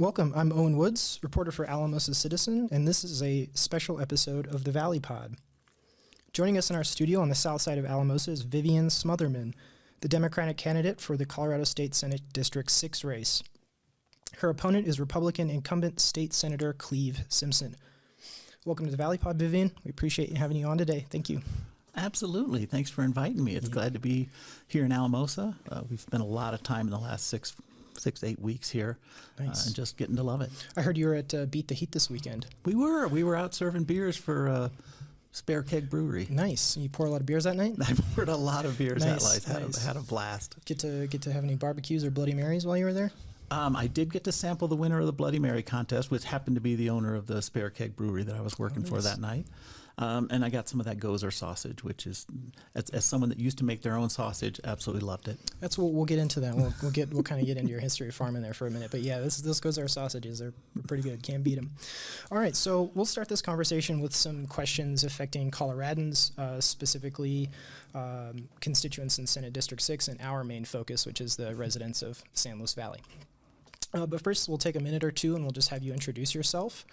Welcome, I'm Owen Woods, reporter for Alamosa Citizen, and this is a special episode of the Valley Pod. Joining us in our studio on the south side of Alamosa is Vivian Smotherman, the Democratic candidate for the Colorado State Senate District 6 race. Her opponent is Republican incumbent State Senator Cleave Simpson. Welcome to the Valley Pod, Vivian. We appreciate having you on today. Thank you. Absolutely. Thanks for inviting me. It's glad to be here in Alamosa. We've spent a lot of time in the last six to 8 weeks here. Nice. And just getting to love it. I heard you were at Beat the Heat this weekend. We were out serving beers for Spare Keg Brewery. Nice. You pour a lot of beers that night? I poured a lot of beers Nice, that night. nice. Had a blast. Get to have any barbecues or Bloody Marys while you were there? I did get to sample the winner of the Bloody Mary contest, which happened to be the owner of the Spare Keg Brewery that I was working for that night. And I got some of that Gozer sausage, which is, as someone that used to make their own sausage, absolutely loved it. That's what we'll get into that. We'll kind of get into your history of farming there for a minute. But yeah, those Gozer sausages, they're pretty good. Can't beat them. All right, so we'll start this conversation with some questions affecting Coloradans, specifically constituents in Senate District 6 and our main focus, which is the residents of San Luis Valley. But first, we'll take a minute or two and we'll just have you introduce yourself,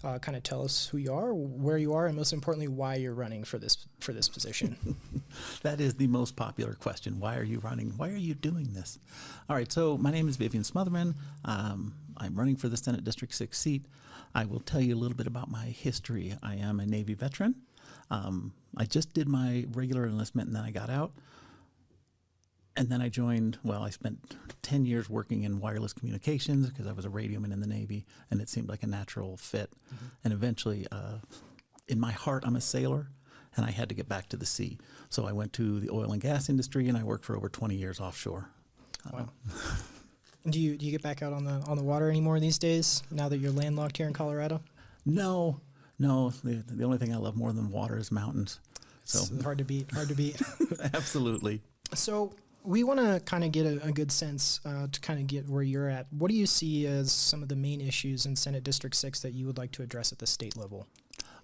kind of tell us who you are, where you are, and most importantly, why you're running for this position. That is the most popular question. Why are you running? Why are you doing this? All right, so my name is Vivian Smotherman. I'm running for the Senate District 6 seat. I will tell you a little bit about my history. I am a Navy veteran. I just did my regular enlistment and then I got out. And then I spent 10 years working in wireless communications because I was a radioman in the Navy, and it seemed like a natural fit. Mm-hmm. And eventually, in my heart, I'm a sailor, and I had to get back to the sea. So I went to the oil and gas industry, and I worked for over 20 years offshore. Wow. Do you get back out on the water anymore these days, now that you're landlocked here in Colorado? No. The only thing I love more than water is mountains. So it's hard to beat. Absolutely. So we want to kind of get a good sense to kind of get where you're at. What do you see as some of the main issues in Senate District 6 that you would like to address at the state level?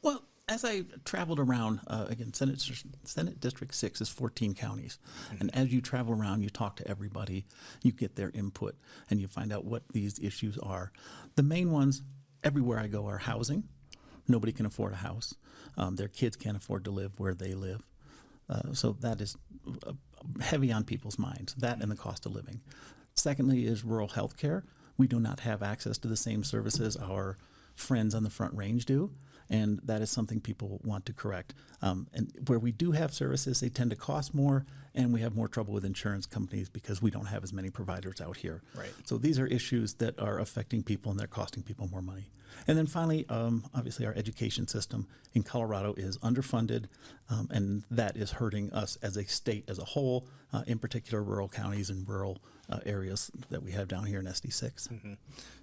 Well, as I traveled around, again, Senate District 6 is 14 counties. Mm-hmm. And as you travel around, you talk to everybody, you get their input, and you find out what these issues are. The main ones, everywhere I go, are housing. Nobody can afford a house. Their kids can't afford to live where they live. So that is heavy on people's minds, that and the cost of living. Secondly is rural health care. We do not have access to the same services our friends on the Front Range do, and that is something people want to correct. And where we do have services, they tend to cost more, and we have more trouble with insurance companies because we don't have as many providers out here. Right. So these are issues that are affecting people, and they're costing people more money. And then finally, obviously our education system in Colorado is underfunded, and that is hurting us as a state as a whole, in particular rural counties and rural areas that we have down here in SD6. Mm-hmm.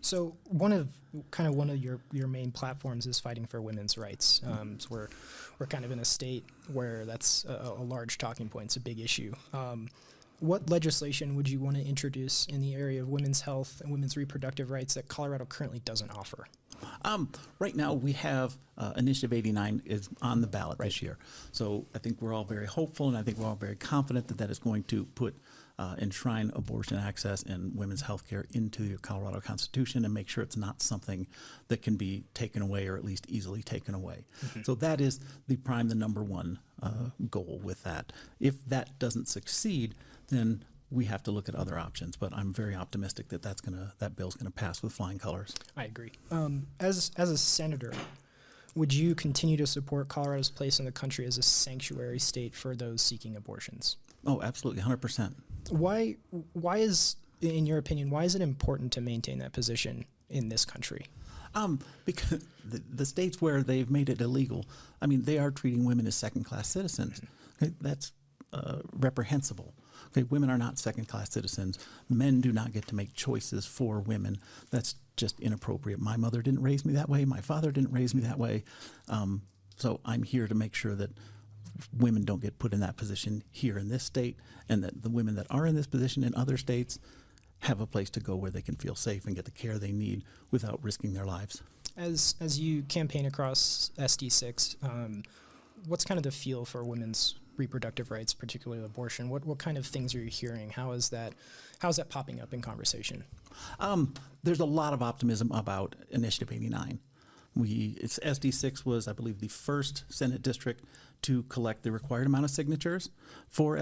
So one of your main platforms is fighting for women's rights. So we're kind of in a state where that's a large talking point. It's a big issue. What legislation would you want to introduce in the area of women's health and women's reproductive rights that Colorado currently doesn't offer? Right now we have Initiative 89 is on the ballot this year. So I think we're all very hopeful, and I think we're all very confident that that is going to enshrine abortion access and women's health care into the Colorado Constitution and make sure it's not something that can be taken away or at least easily taken away. Mm-hmm. So that is the number one goal with that. If that doesn't succeed, then we have to look at other options, but I'm very optimistic that that bill's gonna pass with flying colors. I agree. As a senator, would you continue to support Colorado's place in the country as a sanctuary state for those seeking abortions? Oh, absolutely, 100%. Why is, in your opinion, why is it important to maintain that position in this country? Because the states where they've made it illegal, I mean, they are treating women as second-class citizens. Okay, that's reprehensible. Okay, women are not second-class citizens. Men do not get to make choices for women. That's just inappropriate. My mother didn't raise me that way. My father didn't raise me that way. So I'm here to make sure that women don't get put in that position here in this state, and that the women that are in this position in other states have a place to go where they can feel safe and get the care they need without risking their lives. As you campaign across SD6, what's kind of the feel for women's reproductive rights, particularly abortion? What kind of things are you hearing? How's that popping up in conversation? There's a lot of optimism about Initiative 89. SD6 was, I believe, the first Senate district to collect the required amount of signatures for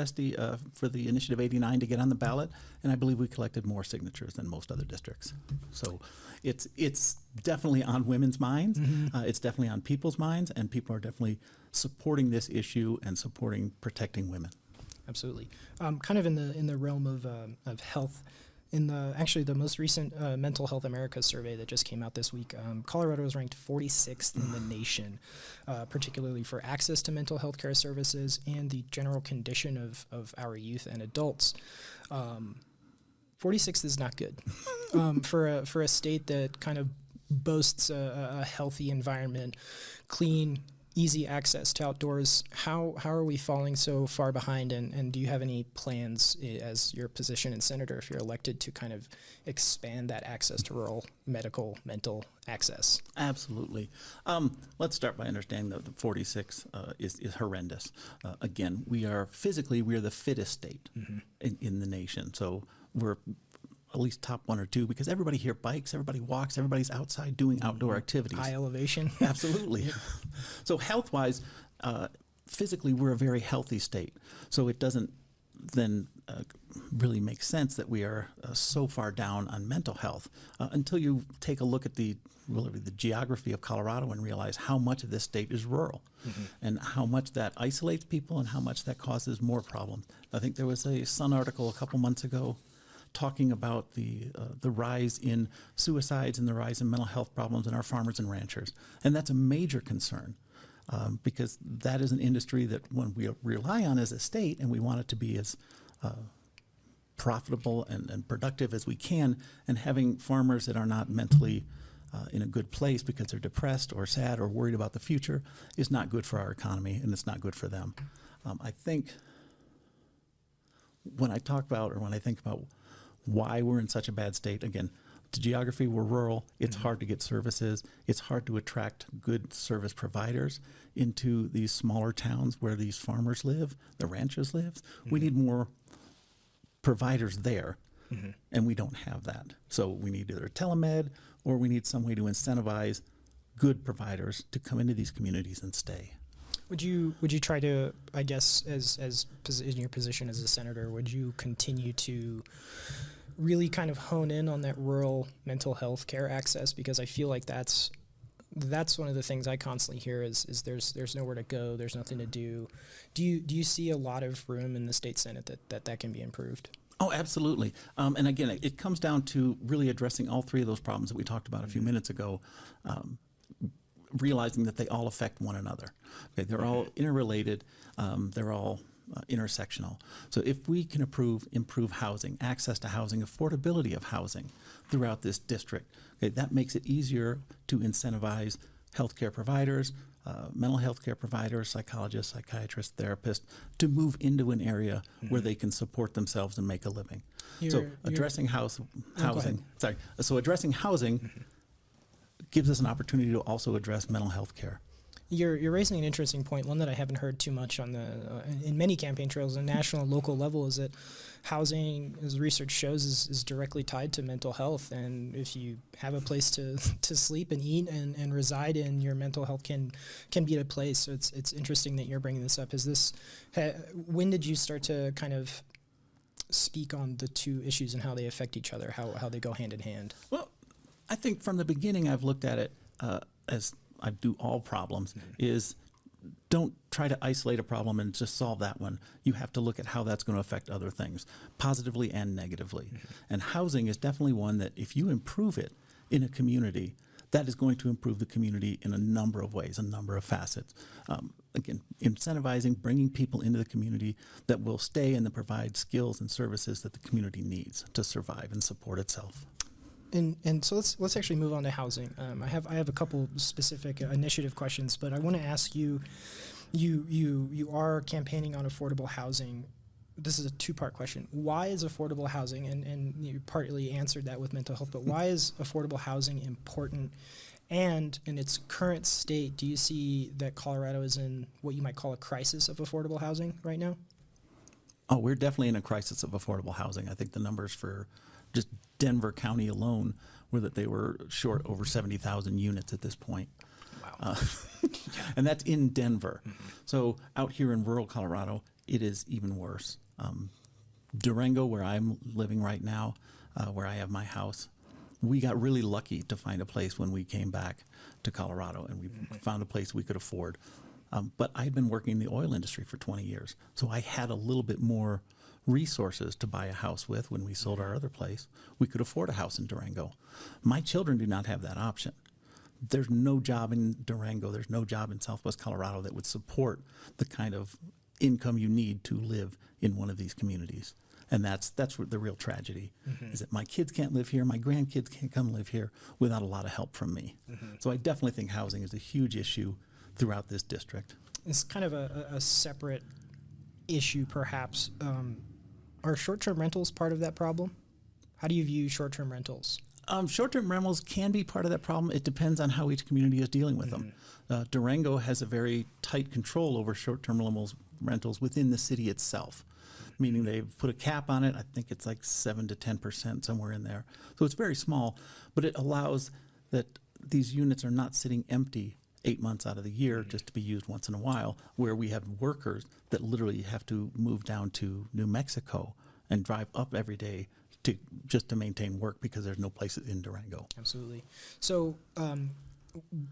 for the Initiative 89 to get on the ballot, and I believe we collected more signatures than most other districts. So it's definitely on women's minds. It's definitely on people's minds, and people are definitely supporting this issue and supporting protecting women. Absolutely. Kind of in the realm of health. In the most recent Mental Health America survey that just came out this week, Colorado was ranked 46th in the nation, particularly for access to mental health care services and the general condition of our youth and adults. 46th is not good for a state that kind of boasts a healthy environment, clean, easy access to outdoors. How are we falling so far behind, and do you have any plans as your position in senator, if you're elected, to kind of expand that access to rural medical, mental access? Absolutely. Let's start by understanding that the 46 is horrendous. Again, we are the fittest state in the nation, so we're at least top one or two, because everybody here bikes, everybody walks, everybody's outside doing outdoor activities. High elevation. Absolutely. So health-wise, physically, we're a very healthy state. So it doesn't then really make sense that we are so far down on mental health until you take a look at the geography of Colorado and realize how much of this state is rural and how much that isolates people and how much that causes more problems. I think there was a Sun article a couple months ago talking about the rise in suicides and the rise in mental health problems in our farmers and ranchers. And that's a major concern because that is an industry that when we rely on as a state, and we want it to be as profitable and productive as we can, and having farmers that are not mentally in a good place because they're depressed or sad or worried about the future is not good for our economy, and it's not good for them. I think when I think about why we're in such a bad state, again, the geography, we're rural, it's hard to get services, it's hard to attract good service providers into these smaller towns where these farmers live, the ranchers live. We need more providers there, and we don't have that. So we need either telemed, or we need some way to incentivize good providers to come into these communities and stay. Would you try to, I guess, as in your position as a senator, would you continue to really kind of hone in on that rural mental health care access? Because I feel like that's one of the things I constantly hear is there's nowhere to go, there's nothing to do. Do you see a lot of room in the state Senate that can be improved? Oh, absolutely. And again, it comes down to really addressing all three of those problems that we talked about a few minutes ago, realizing that they all affect one another. Okay, they're all interrelated. They're all intersectional. So if we can improve housing, access to housing, affordability of housing throughout this district, okay, that makes it easier to incentivize healthcare providers, mental health care providers, psychologists, psychiatrists, therapists, to move into an area where they can support themselves and make a living. Addressing housing gives us an opportunity to also address mental health care. You're raising an interesting point, one that I haven't heard too much on in many campaign trails on national and local level, is that housing, as research shows, is directly tied to mental health. And if you have a place to sleep and eat and reside in, your mental health can be at a place. So it's interesting that you're bringing this up. When did you start to kind of speak on the two issues and how they affect each other, how they go hand in hand? Well, I think from the beginning I've looked at it as I do all problems, is don't try to isolate a problem and just solve that one. You have to look at how that's going to affect other things, positively and negatively. And housing is definitely one that if you improve it in a community, that is going to improve the community in a number of ways, a number of facets. Again, incentivizing, bringing people into the community that will stay and that provide skills and services that the community needs to survive and support itself. And so let's actually move on to housing. I have a couple specific initiative questions, but I want to ask you. You are campaigning on affordable housing. This is a two-part question. Why is affordable housing, and you partly answered that with mental health, but why is affordable housing important? And in its current state, do you see that Colorado is in what you might call a crisis of affordable housing right now? Oh, we're definitely in a crisis of affordable housing. I think the numbers for just Denver County alone were that they were short over 70,000 units at this point. Wow. And that's in Denver. So out here in rural Colorado, it is even worse. Durango, where I'm living right now, where I have my house, we got really lucky to find a place when we came back to Colorado, and we found a place we could afford. But I had been working in the oil industry for 20 years, so I had a little bit more resources to buy a house with when we sold our other place. We could afford a house in Durango. My children do not have that option. There's no job in Durango, there's no job in Southwest Colorado that would support the kind of income you need to live in one of these communities. And that's what the real tragedy is, that my kids can't live here, my grandkids can't come live here without a lot of help from me. So I definitely think housing is a huge issue throughout this district. It's kind of a separate issue, perhaps. Are short-term rentals part of that problem? How do you view short-term rentals? Short-term rentals can be part of that problem. It depends on how each community is dealing with them. Durango has a very tight control over short-term rentals within the city itself, meaning they've put a cap on it. I think it's like 7 to 10%, somewhere in there. So it's very small, but it allows that these units are not sitting empty 8 months out of the year just to be used once in a while, where we have workers that literally have to move down to New Mexico and drive up every day just to maintain work because there's no places in Durango. Absolutely. So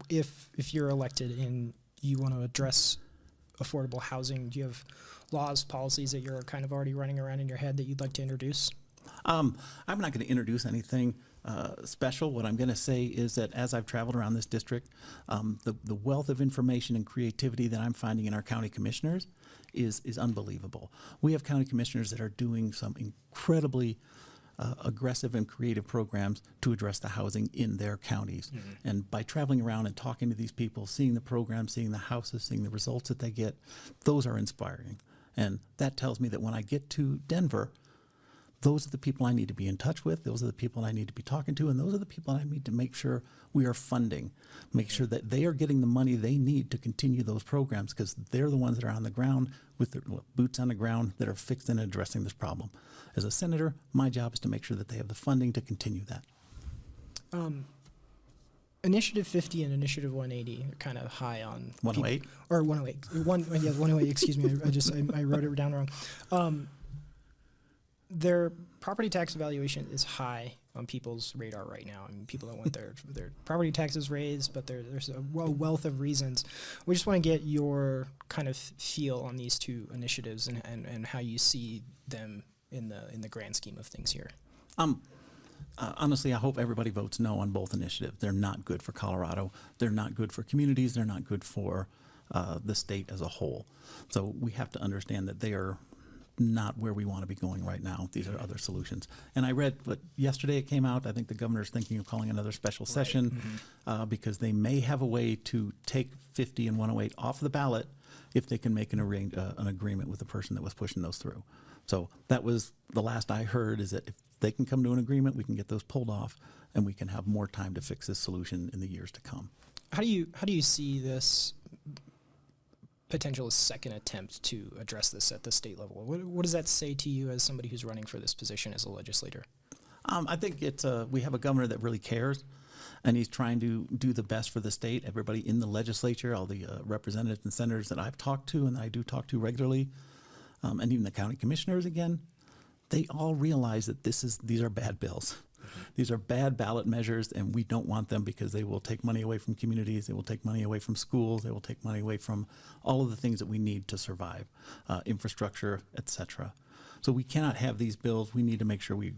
if you're elected and you want to address affordable housing, do you have laws, policies that you're kind of already running around in your head that you'd like to introduce? I'm not going to introduce anything special. What I'm going to say is that as I've traveled around this district, the wealth of information and creativity that I'm finding in our county commissioners is unbelievable. We have county commissioners that are doing some incredibly aggressive and creative programs to address the housing in their counties. And by traveling around and talking to these people, seeing the programs, seeing the houses, seeing the results that they get, those are inspiring. And that tells me that when I get to Denver, those are the people I need to be in touch with. Those are the people I need to be talking to. And those are the people I need to make sure we are funding, make sure that they are getting the money they need to continue those programs, because they're the ones that are on the ground with their boots on the ground that are fixing and addressing this problem. As a senator, my job is to make sure that they have the funding to continue that. Initiative 50 and Initiative 180 are kind of high on 108? Or 108. 108, excuse me. I wrote it down wrong. Their property tax evaluation is high on people's radar right now. I mean, people don't want their property taxes raised, but there's a wealth of reasons. We just want to get your kind of feel on these two initiatives and how you see them in the grand scheme of things here. Honestly, I hope everybody votes no on both initiatives. They're not good for Colorado. They're not good for communities. They're not good for the state as a whole. So we have to understand that they are not where we want to be going right now. These are other solutions. And I read, but yesterday it came out, I think the governor's thinking of calling another special session because they may have a way to take 50 and 108 off the ballot if they can make an agreement with the person that was pushing those through. So that was the last I heard, is that if they can come to an agreement, we can get those pulled off and we can have more time to fix this solution in the years to come. How do you see this potential second attempt to address this at the state level? What does that say to you as somebody who's running for this position as a legislator? I think we have a governor that really cares, and he's trying to do the best for the state. Everybody in the legislature, all the representatives and senators that I've talked to and I do talk to regularly, and even the county commissioners again, they all realize that these are bad bills. These are bad ballot measures, and we don't want them because they will take money away from communities, they will take money away from schools, they will take money away from all of the things that we need to survive, infrastructure, etc. So we cannot have these bills. We need to make sure we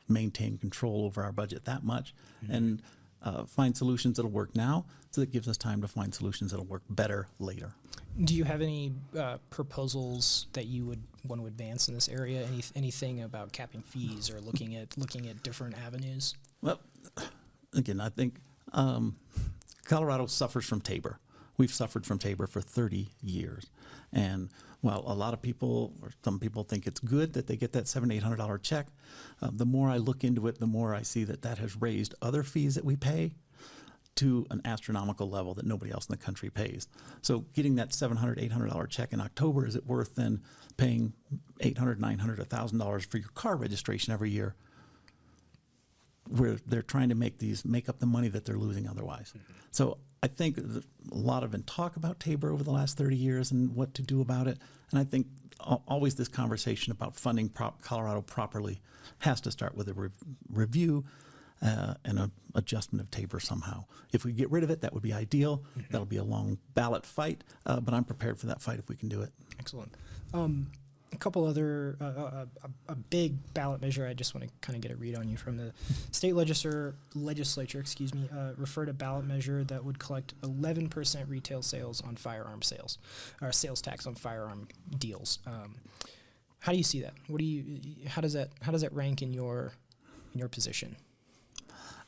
maintain control over our budget that much and find solutions that'll work now, so that gives us time to find solutions that'll work better later. Do you have any proposals that you would want to advance in this area? Anything about capping fees or looking at different avenues? Well, again, I think Colorado suffers from TABOR. We've suffered from TABOR for 30 years. And while a lot of people, or some people, think it's good that they get that $700, $800 check, the more I look into it, the more I see that has raised other fees that we pay. to an astronomical level that nobody else in the country pays. So getting that $700, $800 check in October, is it worth then paying $800, $900, $1,000 for your car registration every year, where they're trying to make up the money that they're losing otherwise? So I think a lot of been talk about Tabor over the last 30 years and what to do about it. And I think always this conversation about funding Colorado properly has to start with a review and an adjustment of Tabor somehow. If we get rid of it, that would be ideal. That'll be a long ballot fight, but I'm prepared for that fight if we can do it. Excellent. A couple other, a big ballot measure I just want to kind of get a read on you from the state legislature, referred a ballot measure that would collect 11% retail sales on firearm sales, or sales tax on firearm deals. How do you see that? How does that rank in your position?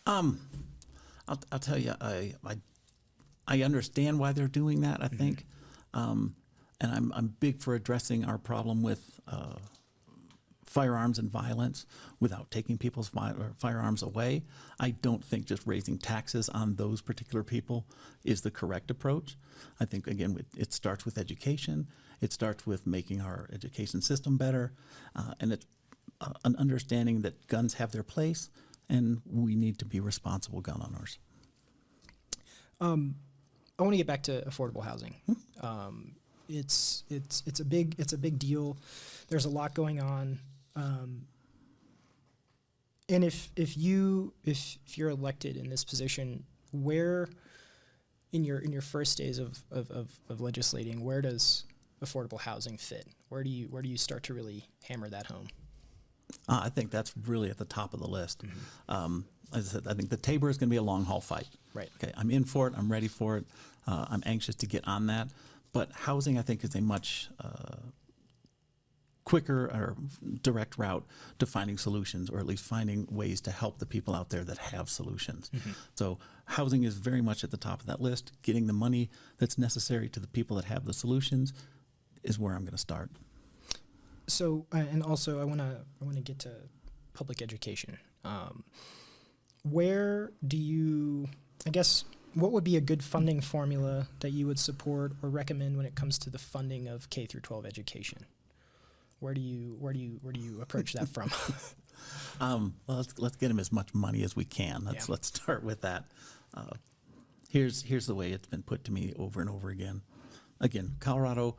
I'll tell you, I understand why they're doing that, I think. And I'm big for addressing our problem with firearms and violence without taking people's firearms away. I don't think just raising taxes on those particular people is the correct approach. I think, again, it starts with education. It starts with making our education system better, and it's an understanding that guns have their place, and we need to be responsible gun owners. I want to get back to affordable housing. It's a big deal. There's a lot going on, and if you're elected in this position, where in your first days of legislating, where does affordable housing fit? Where do you start to really hammer that home? I think that's really at the top of the list. As I said, I think the Tabor is going to be a long haul fight. Right. Okay, I'm in for it. I'm ready for it. I'm anxious to get on that. But housing, I think, is a much quicker or direct route to finding solutions, or at least finding ways to help the people out there that have solutions. So housing is very much at the top of that list. Getting the money that's necessary to the people that have the solutions is where I'm going to start. So, and also I want to get to public education. Where do you, I guess, what would be a good funding formula that you would support or recommend when it comes to the funding of K through 12 education? Where do you approach that from? Well, let's get them as much money as we can. Let's start with that. Here's the way it's been put to me over and over again. Again, Colorado,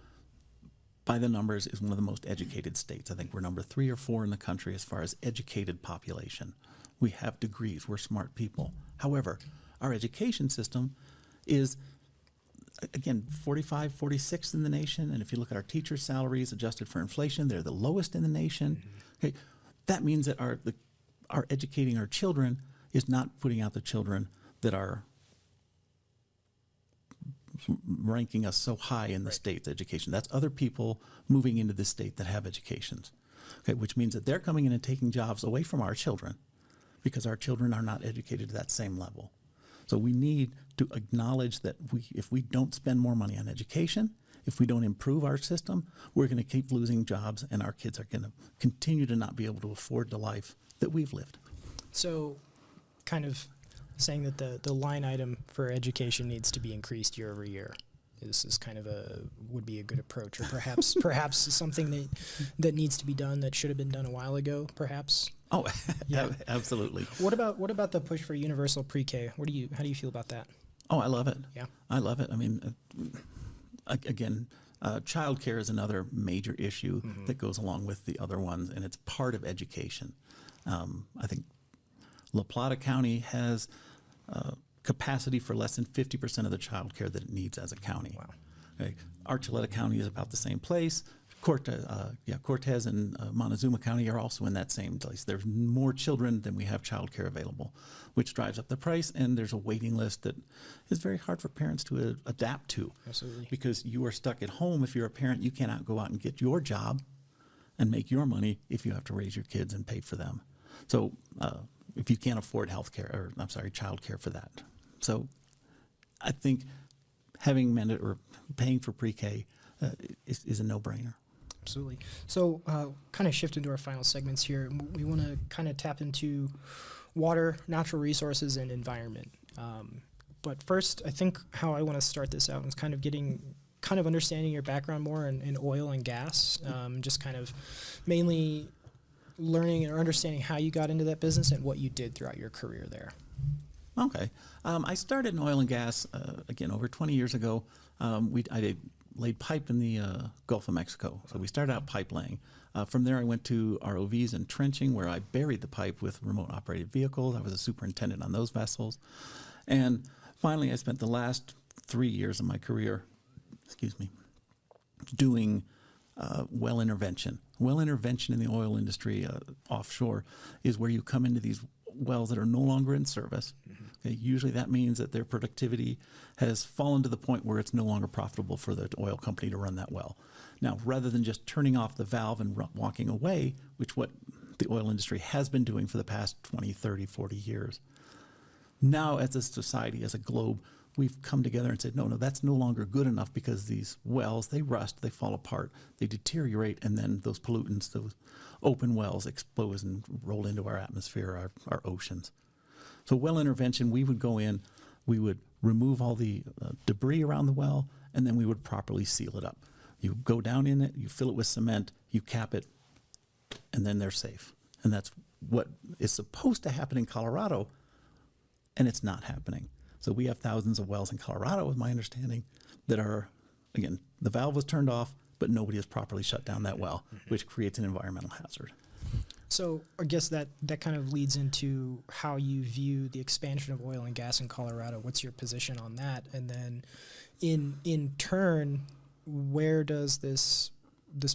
by the numbers, is one of the most educated states. I think we're number 3 or 4 in the country as far as educated population. We have degrees. We're smart people. However, our education system is, again, 45, 46th in the nation. And if you look at our teachers' salaries adjusted for inflation, they're the lowest in the nation. Okay, that means that our educating our children is not putting out the children that are ranking us so high in the state's education. That's other people moving into the state that have educations. Okay, which means that they're coming in and taking jobs away from our children because our children are not educated to that same level. So we need to acknowledge that if we don't spend more money on education, if we don't improve our system, we're going to keep losing jobs, and our kids are going to continue to not be able to afford the life that we've lived. So kind of saying that the line item for education needs to be increased year over year is kind of would be a good approach, or perhaps something that needs to be done that should have been done a while ago, perhaps. Oh, yeah, absolutely. What about the push for universal pre-K? How do you feel about that? Oh, I love it. Yeah, I love it. I mean, again, childcare is another major issue that goes along with the other ones, and it's part of education. I think La Plata County has capacity for less than 50% of the childcare that it needs as a county. Wow. Okay. Archuleta County is about the same place. Cortez and Montezuma County are also in that same place. There's more children than we have childcare available, which drives up the price, and there's a waiting list that is very hard for parents to adapt to. Absolutely. Because you are stuck at home. If you're a parent, you cannot go out and get your job and make your money if you have to raise your kids and pay for them. So if you can't afford childcare for that. So I think having paying for pre-K is a no-brainer. Absolutely. So kind of shift into our final segments here. We want to kind of tap into water, natural resources, and environment. But first, I think how I want to start this out is kind of understanding your background more in oil and gas, just kind of mainly learning or understanding how you got into that business and what you did throughout your career there. Okay. I started in oil and gas, again, over 20 years ago. I laid pipe in the Gulf of Mexico. So we started out pipe laying. From there, I went to ROVs and trenching, where I buried the pipe with remote operated vehicles. I was a superintendent on those vessels. And finally, I spent the last 3 years of my career, doing well intervention. Well intervention in the oil industry offshore is where you come into these wells that are no longer in service. Okay, usually that means that their productivity has fallen to the point where it's no longer profitable for the oil company to run that well. Now, rather than just turning off the valve and walking away, which what the oil industry has been doing for the past 20, 30, 40 years, now as a society, as a globe, we've come together and said, no, that's no longer good enough, because these wells, they rust, they fall apart, they deteriorate, and then those pollutants, those open wells expose and roll into our atmosphere, our oceans. So well intervention, we would go in, we would remove all the debris around the well, and then we would properly seal it up. You go down in it, you fill it with cement, you cap it, and then they're safe. And that's what is supposed to happen in Colorado, and it's not happening. So we have thousands of wells in Colorado, with my understanding, that are, again, the valve was turned off, but nobody has properly shut down that well, which creates an environmental hazard. So I guess that kind of leads into how you view the expansion of oil and gas in Colorado. What's your position on that? And then in turn, where does this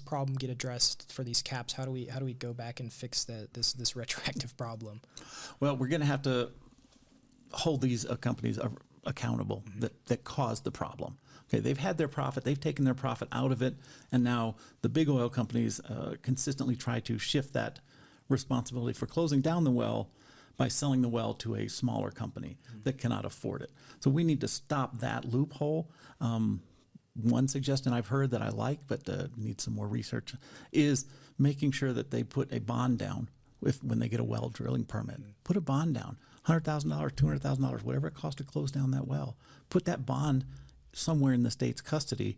problem get addressed for these caps? How do we go back and fix this retroactive problem? Well, we're going to have to hold these companies accountable that caused the problem. Okay, they've had their profit, they've taken their profit out of it, and now the big oil companies consistently try to shift that responsibility for closing down the well by selling the well to a smaller company that cannot afford it. So we need to stop that loophole. One suggestion I've heard that I like, but need some more research, is making sure that they put a bond down when they get a well drilling permit. Put a bond down, $100,000, $200,000, whatever it costs to close down that well. Put that bond somewhere in the state's custody,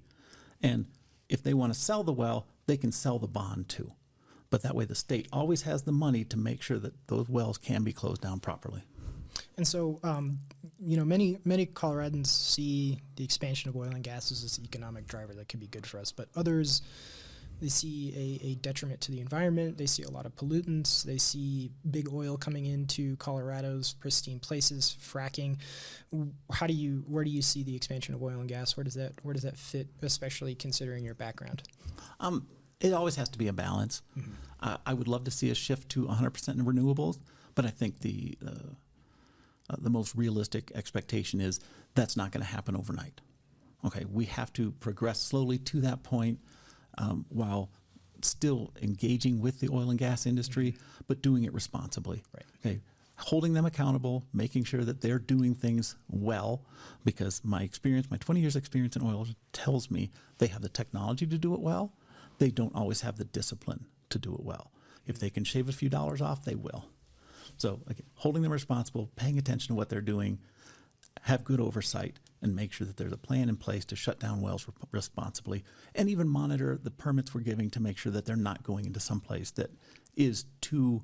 and if they want to sell the well, they can sell the bond too. But that way the state always has the money to make sure that those wells can be closed down properly. And so, many Coloradans see the expansion of oil and gas as this economic driver that could be good for us, but others, they see a detriment to the environment. They see a lot of pollutants. They see big oil coming into Colorado's pristine places, fracking. Where do you see the expansion of oil and gas? Where does that fit, especially considering your background? It always has to be a balance. I would love to see a shift to 100% in renewables, but I think the most realistic expectation is that's not going to happen overnight. Okay, we have to progress slowly to that point, while still engaging with the oil and gas industry, but doing it responsibly. Right. Okay, holding them accountable, making sure that they're doing things well, because my 20 years experience in oil tells me they have the technology to do it well. They don't always have the discipline to do it well. If they can shave a few dollars off, they will. So again, holding them responsible, paying attention to what they're doing, have good oversight, and make sure that there's a plan in place to shut down wells responsibly, and even monitor the permits we're giving to make sure that they're not going into some place that is too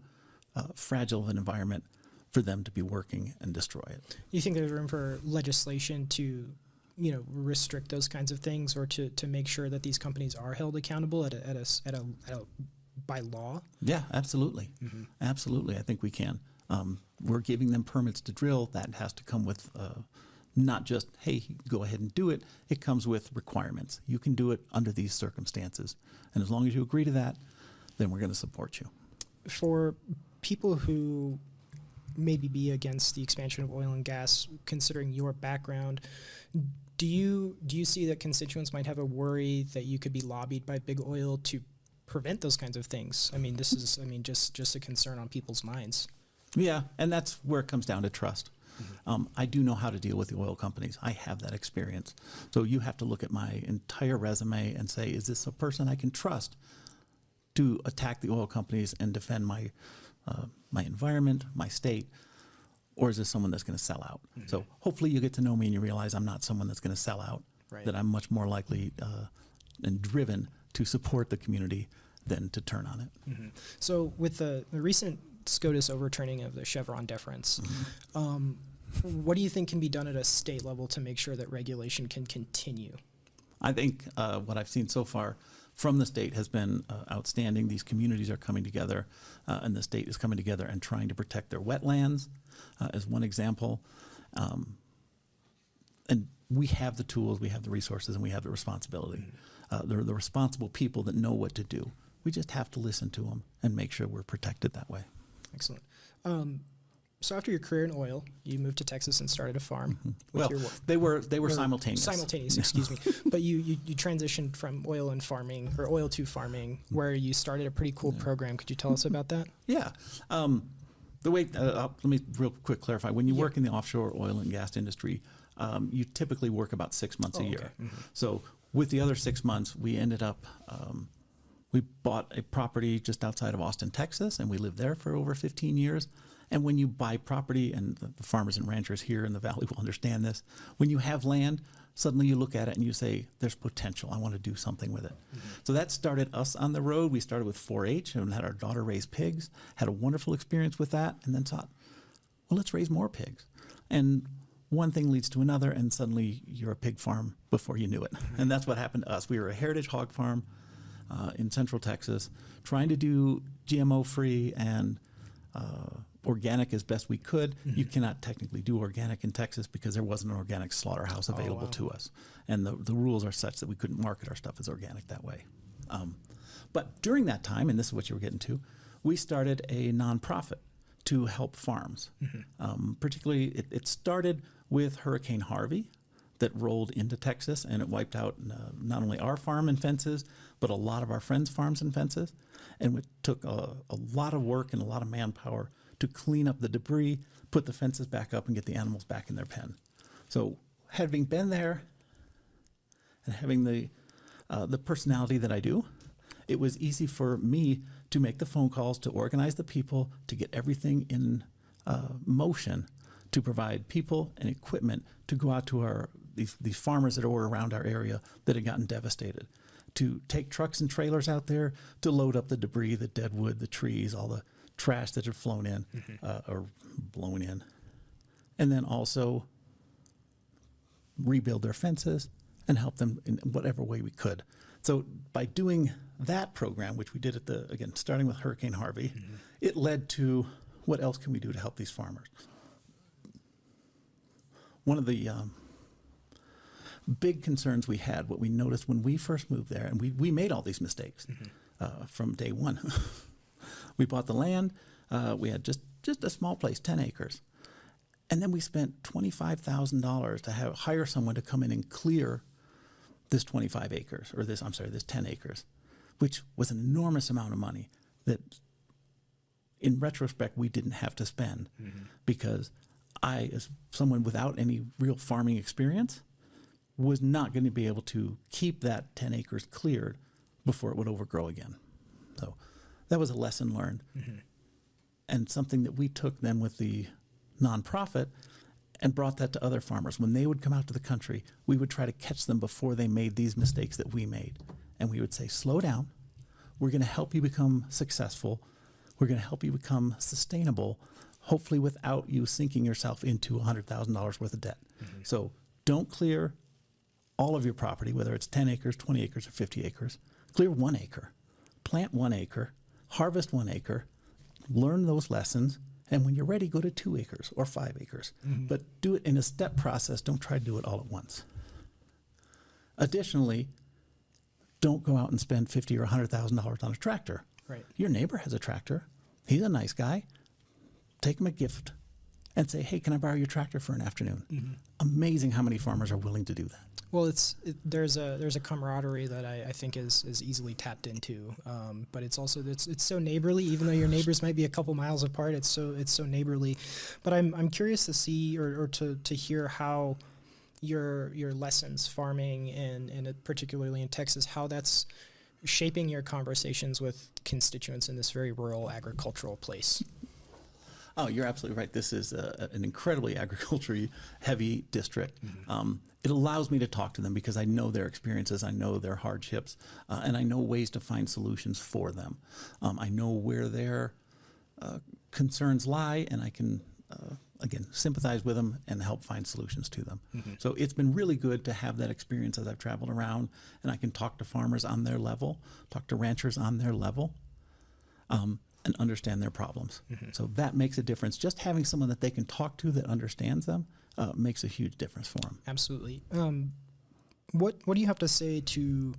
fragile of an environment for them to be working and destroy it. You think there's room for legislation to restrict those kinds of things, or to make sure that these companies are held accountable by law? Yeah, absolutely. Absolutely. I think we can. We're giving them permits to drill. That has to come with not just, hey, go ahead and do it. It comes with requirements. You can do it under these circumstances. And as long as you agree to that, then we're going to support you. For people who maybe be against the expansion of oil and gas, considering your background, do you see that constituents might have a worry that you could be lobbied by big oil to prevent those kinds of things? I mean, this is just a concern on people's minds. Yeah, and that's where it comes down to trust. I do know how to deal with the oil companies. I have that experience. So you have to look at my entire resume and say, is this a person I can trust to attack the oil companies and defend my environment, my state, or is this someone that's going to sell out? So hopefully you get to know me and you realize I'm not someone that's going to sell out, Right. that I'm much more likely and driven to support the community than to turn on it. So with the recent SCOTUS overturning of the Chevron deference, what do you think can be done at a state level to make sure that regulation can continue? I think what I've seen so far from the state has been outstanding. These communities are coming together, and the state is coming together and trying to protect their wetlands, as one example. And we have the tools, we have the resources, and we have the responsibility. They're the responsible people that know what to do. We just have to listen to them and make sure we're protected that way. Excellent. So after your career in oil, you moved to Texas and started a farm. Well, they were simultaneous. Simultaneous, excuse me. But you transitioned from oil and farming, or oil to farming, where you started a pretty cool program. Could you tell us about that? Yeah. The way, let me real quick clarify. When you work in the offshore oil and gas industry, you typically work about 6 months a year. Okay. So with the other 6 months, we ended up, we bought a property just outside of Austin, Texas, and we lived there for over 15 years. And when you buy property, and the farmers and ranchers here in the valley will understand this, when you have land, suddenly you look at it and you say, there's potential. I want to do something with it. So that started us on the road. We started with 4-H and had our daughter raise pigs, had a wonderful experience with that, and then thought, well, let's raise more pigs. And one thing leads to another, and suddenly you're a pig farm before you knew it. And that's what happened to us. We were a heritage hog farm in central Texas, trying to do GMO-free and organic as best we could. You cannot technically do organic in Texas because there wasn't an organic slaughterhouse available to us. And the rules are such that we couldn't market our stuff as organic that way. But during that time, and this is what you were getting to, we started a nonprofit to help farms. Particularly, it started with Hurricane Harvey that rolled into Texas, and it wiped out not only our farm and fences, but a lot of our friends' farms and fences. And it took a lot of work and a lot of manpower to clean up the debris, put the fences back up, and get the animals back in their pen. So having been there and having the personality that I do, it was easy for me to make the phone calls, to organize the people, to get everything in motion, to provide people and equipment to go out to these farmers that were around our area that had gotten devastated, to take trucks and trailers out there to load up the debris, the dead wood, the trees, all the trash that had flown in or blown in, and then also rebuild their fences and help them in whatever way we could. So by doing that program, which we did again, starting with Hurricane Harvey, it led to what else can we do to help these farmers? One of the big concerns we had, what we noticed when we first moved there, and we made all these mistakes from day one. We bought the land. We had just a small place, 10 acres. And then we spent $25,000 to hire someone to come in and clear this 25 acres, or this 10 acres, which was an enormous amount of money that, in retrospect, we didn't have to spend because I, as someone without any real farming experience, was not going to be able to keep that 10 acres cleared before it would overgrow again. So that was a lesson learned. And something that we took then with the nonprofit and brought that to other farmers. When they would come out to the country, we would try to catch them before they made these mistakes that we made. And we would say, slow down. We're going to help you become successful. We're going to help you become sustainable, hopefully without you sinking yourself into $100,000 worth of debt. So don't clear all of your property, whether it's 10 acres, 20 acres, or 50 acres. Clear 1 acre. Plant 1 acre. Harvest 1 acre. Learn those lessons. And when you're ready, go to 2 acres or 5 acres. But do it in a step process. Don't try to do it all at once. Additionally, don't go out and spend $50,000 or $100,000 on a tractor. Right. Your neighbor has a tractor. He's a nice guy. Take him a gift and say, hey, can I borrow your tractor for an afternoon? Amazing how many farmers are willing to do that. Well, there's a camaraderie that I think is easily tapped into, but it's also it's so neighborly. Even though your neighbors might be a couple miles apart, it's so neighborly. But I'm curious to see or to hear how your lessons farming and particularly in Texas, how that's shaping your conversations with constituents in this very rural agricultural place. Oh, you're absolutely right. This is an incredibly agriculture-heavy district. It allows me to talk to them because I know their experiences, I know their hardships, and I know ways to find solutions for them. I know where their concerns lie, and I can, again, sympathize with them and help find solutions to them. So it's been really good to have that experience as I've traveled around, and I can talk to farmers on their level, talk to ranchers on their level, and understand their problems. So that makes a difference. Just having someone that they can talk to that understands them makes a huge difference for them. Absolutely. What do you have to say to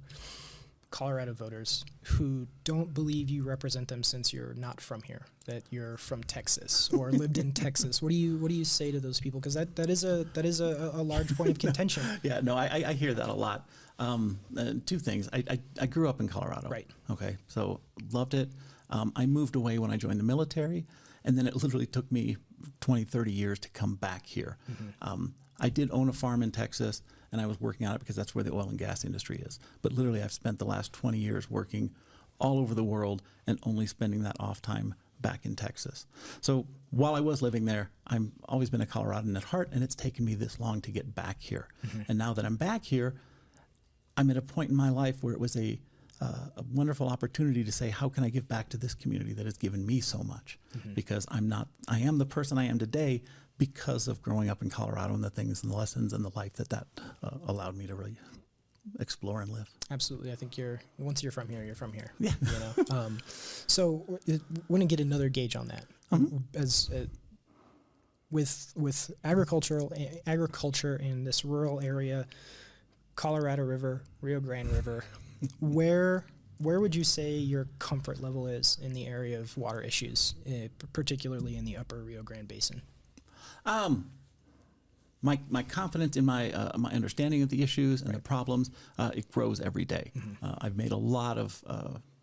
Colorado voters who don't believe you represent them since you're not from here, that you're from Texas or lived in Texas? What do you say to those people? Because that is a large point of contention. Yeah, no, I hear that a lot. Two things. I grew up in Colorado. Right. Okay, so loved it. I moved away when I joined the military, and then it literally took me 20, 30 years to come back here. I did own a farm in Texas, and I was working on it because that's where the oil and gas industry is. But literally, I've spent the last 20 years working all over the world and only spending that off time back in Texas. So while I was living there, I've always been a Coloradan at heart, and it's taken me this long to get back here. And now that I'm back here, I'm at a point in my life where it was a wonderful opportunity to say, how can I give back to this community that has given me so much? Because I am the person I am today because of growing up in Colorado and the things and the lessons and the life that allowed me to really explore and live. Absolutely. I think once you're from here, you're from here. Yeah. You know? So I want to get another gauge on that. As with agriculture in this rural area, Colorado River, Rio Grande River, where would you say your comfort level is in the area of water issues, particularly in the upper Rio Grande Basin? My confidence in my understanding of the issues and the problems, it grows every day. I've made a lot of,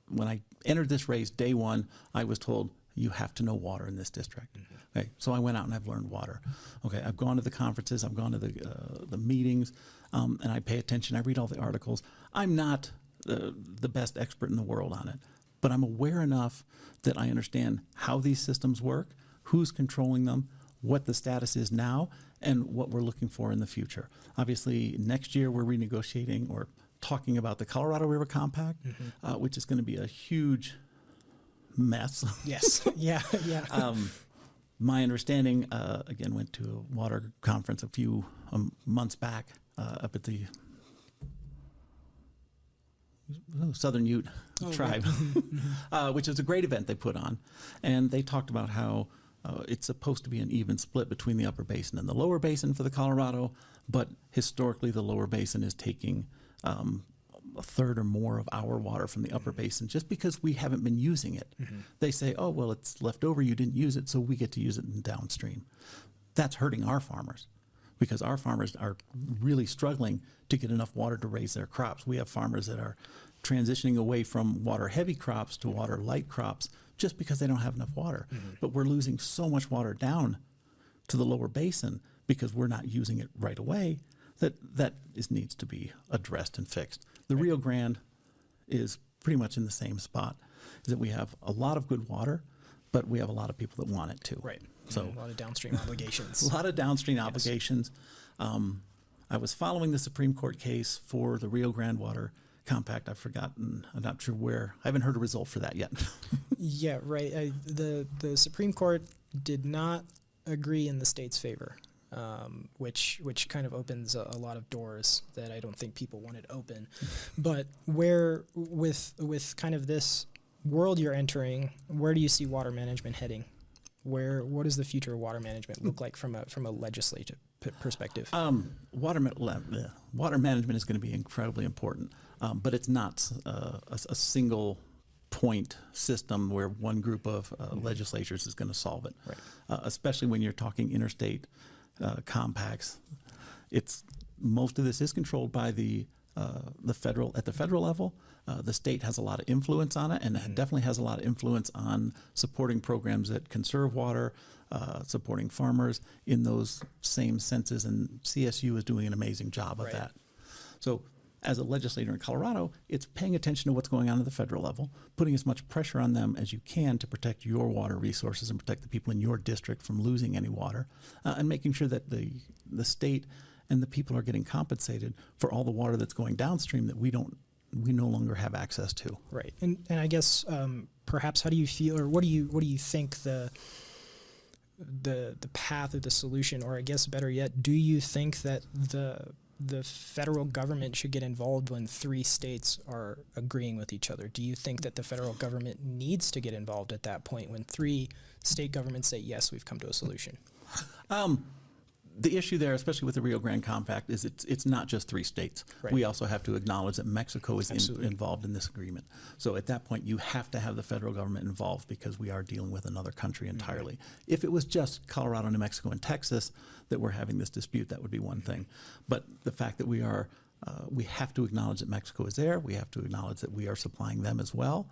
when I entered this race, day one, I was told, you have to know water in this district. Okay, so I went out and I've learned water. Okay, I've gone to the conferences, I've gone to the meetings, and I pay attention. I read all the articles. I'm not the best expert in the world on it, but I'm aware enough that I understand how these systems work, who's controlling them, what the status is now, and what we're looking for in the future. Obviously, next year we're renegotiating or talking about the Colorado River Compact, which is going to be a huge mess. Yes. Yeah. My understanding, again, went to a water conference a few months back up at the Southern Ute tribe, which is a great event they put on. And they talked about how it's supposed to be an even split between the upper basin and the lower basin for the Colorado, but historically the lower basin is taking a third or more of our water from the upper basin just because we haven't been using it. They say, oh, well, it's left over, you didn't use it, so we get to use it in downstream. That's hurting our farmers because our farmers are really struggling to get enough water to raise their crops. We have farmers that are transitioning away from water-heavy crops to water-light crops just because they don't have enough water. But we're losing so much water down to the lower basin because we're not using it right away that needs to be addressed and fixed. The Rio Grande is pretty much in the same spot, is that we have a lot of good water, but we have a lot of people that want it too. Right. So a lot of downstream obligations. A lot of downstream obligations. I was following the Supreme Court case for the Rio Grande Water Compact. I've forgotten. I'm not sure where. I haven't heard a result for that yet. Yeah, right. The Supreme Court did not agree in the state's favor, which kind of opens a lot of doors that I don't think people wanted open. But where with kind of this world you're entering, where do you see water management heading? What does the future of water management look like from a legislative perspective? Water management is going to be incredibly important, but it's not a single point system where one group of legislatures is going to solve it. Right. Especially when you're talking interstate compacts. Most of this is controlled by the federal level. The state has a lot of influence on it, and it definitely has a lot of influence on supporting programs that conserve water, supporting farmers in those same senses, and CSU is doing an amazing job of that. So as a legislator in Colorado, it's paying attention to what's going on at the federal level, putting as much pressure on them as you can to protect your water resources and protect the people in your district from losing any water, and making sure that the state and the people are getting compensated for all the water that's going downstream that we no longer have access to. Right. And I guess perhaps how do you feel, or what do you think the path or the solution, or I guess better yet, do you think that the federal government should get involved when 3 states are agreeing with each other? Do you think that the federal government needs to get involved at that point when 3 state governments say, yes, we've come to a solution? The issue there, especially with the Rio Grande Compact, is it's not just 3 states. Right. We also have to acknowledge that Mexico is Absolutely. involved in this agreement. So at that point, you have to have the federal government involved because we are dealing with another country entirely. If it was just Colorado, New Mexico, and Texas that were having this dispute, that would be one thing. But the fact that we have to acknowledge that Mexico is there, we have to acknowledge that we are supplying them as well,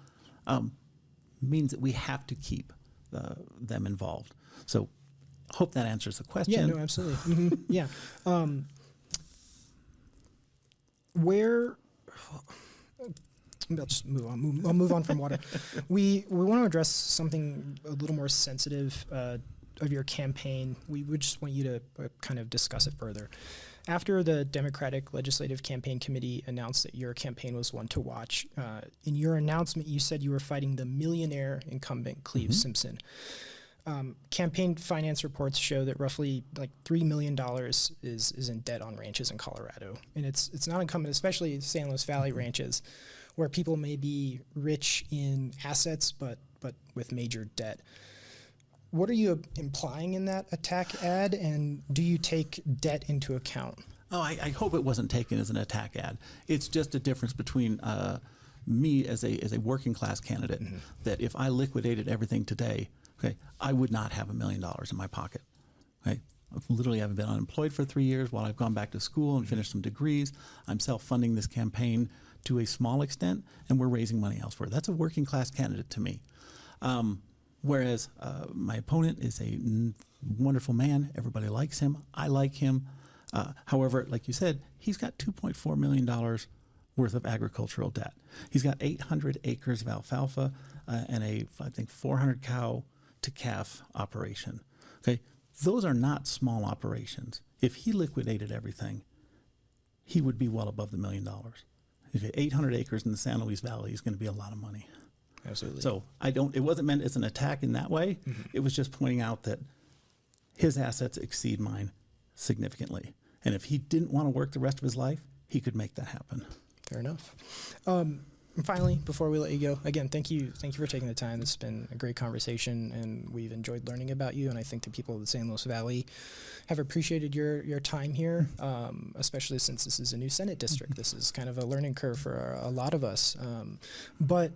means that we have to keep them involved. So hope that answers the question. Yeah, no, absolutely. Mm-hmm. Yeah. Where? I'll just move on. I'll move on from water. We want to address something a little more sensitive of your campaign. We would just want you to kind of discuss it further. After the Democratic Legislative Campaign Committee announced that your campaign was one to watch, in your announcement you said you were fighting the millionaire incumbent Cleave Simpson. Campaign finance reports show that roughly like $3 million is in debt on ranches in Colorado. And it's not uncommon, especially San Luis Valley ranches, where people may be rich in assets, but with major debt. What are you implying in that attack ad, and do you take debt into account? Oh, I hope it wasn't taken as an attack ad. It's just a difference between me as a working class candidate, that if I liquidated everything today, okay, I would not have $1 million in my pocket. Okay, I literally haven't been unemployed for 3 years while I've gone back to school and finished some degrees. I'm self-funding this campaign to a small extent, and we're raising money elsewhere. That's a working class candidate to me. Whereas my opponent is a wonderful man. Everybody likes him. I like him. However, like you said, he's got $2.4 million worth of agricultural debt. He's got 800 acres of alfalfa and I think 400 cow to calf operation. Okay, those are not small operations. If he liquidated everything, he would be well above the $1 million. If 800 acres in the San Luis Valley is going to be a lot of money. Absolutely. So it wasn't meant as an attack in that way. It was just pointing out that his assets exceed mine significantly. And if he didn't want to work the rest of his life, he could make that happen. Fair enough. And finally, before we let you go, again, thank you for taking the time. It's been a great conversation, and we've enjoyed learning about you. And I think the people of the San Luis Valley have appreciated your time here, especially since this is a new Senate district. This is kind of a learning curve for a lot of us. But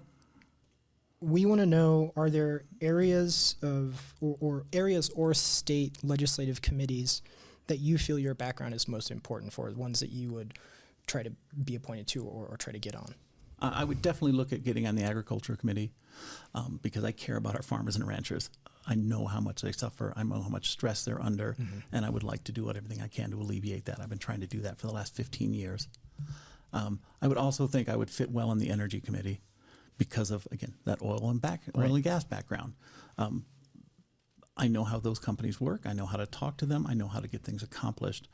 we want to know, are there areas or state legislative committees that you feel your background is most important for, the ones that you would try to be appointed to or try to get on? I would definitely look at getting on the Agriculture Committee because I care about our farmers and ranchers. I know how much they suffer. I know how much stress they're under, and I would like to do everything I can to alleviate that. I've been trying to do that for the last 15 years. I would also think I would fit well in the Energy Committee because of, again, that oil and gas background. I know how those companies work. I know how to talk to them. I know how to get things accomplished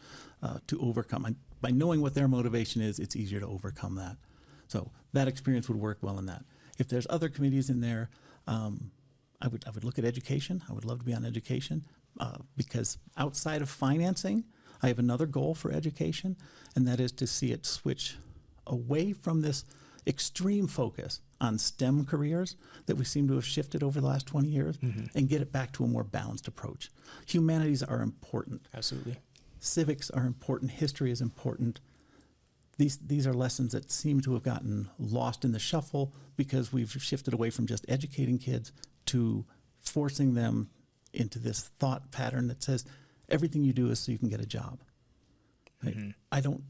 to overcome. By knowing what their motivation is, it's easier to overcome that. So that experience would work well in that. If there's other committees in there, I would look at education. I would love to be on education because outside of financing, I have another goal for education, and that is to see it switch away from this extreme focus on STEM careers that we seem to have shifted over the last 20 years and get it back to a more balanced approach. Humanities are important. Absolutely. Civics are important. History is important. These are lessons that seem to have gotten lost in the shuffle because we've shifted away from just educating kids to forcing them into this thought pattern that says everything you do is so you can get a job. Right? I don't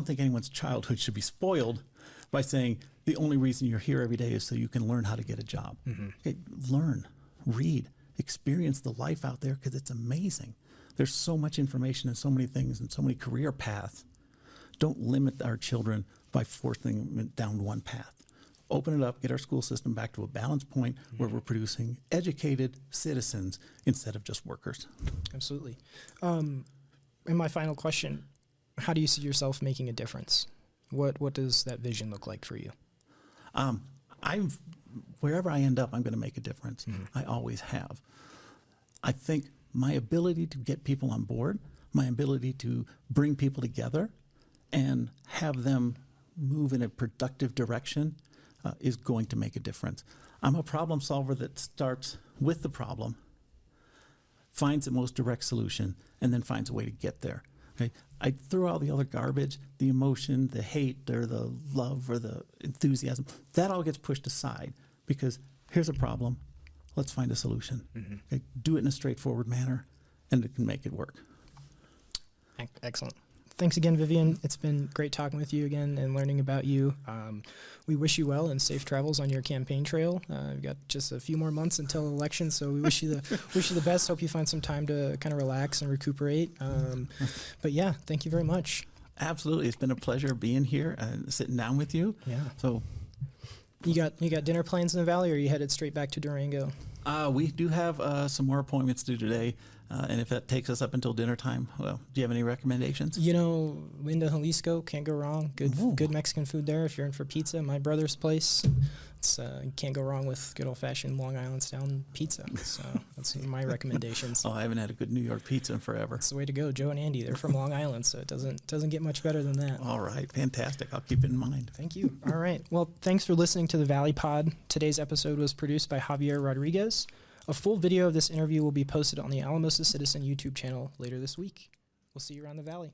think anyone's childhood should be spoiled by saying the only reason you're here every day is so you can learn how to get a job. Okay, learn, read, experience the life out there because it's amazing. There's so much information and so many things and so many career paths. don't limit our children by forcing them down one path. Open it up, get our school system back to a balanced point where we're producing educated citizens instead of just workers. Absolutely. And my final question, how do you see yourself making a difference? What does that vision look like for you? Wherever I end up, I'm going to make a difference. I always have. I think my ability to get people on board, my ability to bring people together and have them move in a productive direction is going to make a difference. I'm a problem solver that starts with the problem, finds the most direct solution, and then finds a way to get there. Okay? I throw out the other garbage, the emotion, the hate, or the love, or the enthusiasm. That all gets pushed aside because here's a problem. Let's find a solution. Okay? Do it in a straightforward manner, and it can make it work. Excellent. Thanks again, Vivian. It's been great talking with you again and learning about you. We wish you well and safe travels on your campaign trail. We've got just a few more months until election, so we wish you the best. Hope you find some time to kind of relax and recuperate. But yeah, thank you very much. Absolutely, it's been a pleasure being here and sitting down with you. Yeah. So, you got dinner plans in the valley, or are you headed straight back to Durango? We do have some more appointments due today. And if that takes us up until dinner time, well, do you have any recommendations? You know, Linda, Jalisco, can't go wrong. Good Mexican food there if you're in for pizza. My brother's place, it's can't go wrong with good old-fashioned Long Island style pizza. So that's my recommendations. Oh, I haven't had a good New York pizza in forever. That's the way to go. Joe and Andy, they're from Long Island, so it doesn't get much better than that. All right, fantastic. I'll keep it in mind. Thank you. All right. Well, thanks for listening to the Valley Pod. Today's episode was produced by Javier Rodriguez. A full video of this interview will be posted on the Alamosa Citizen YouTube channel later this week. We'll see you around the valley.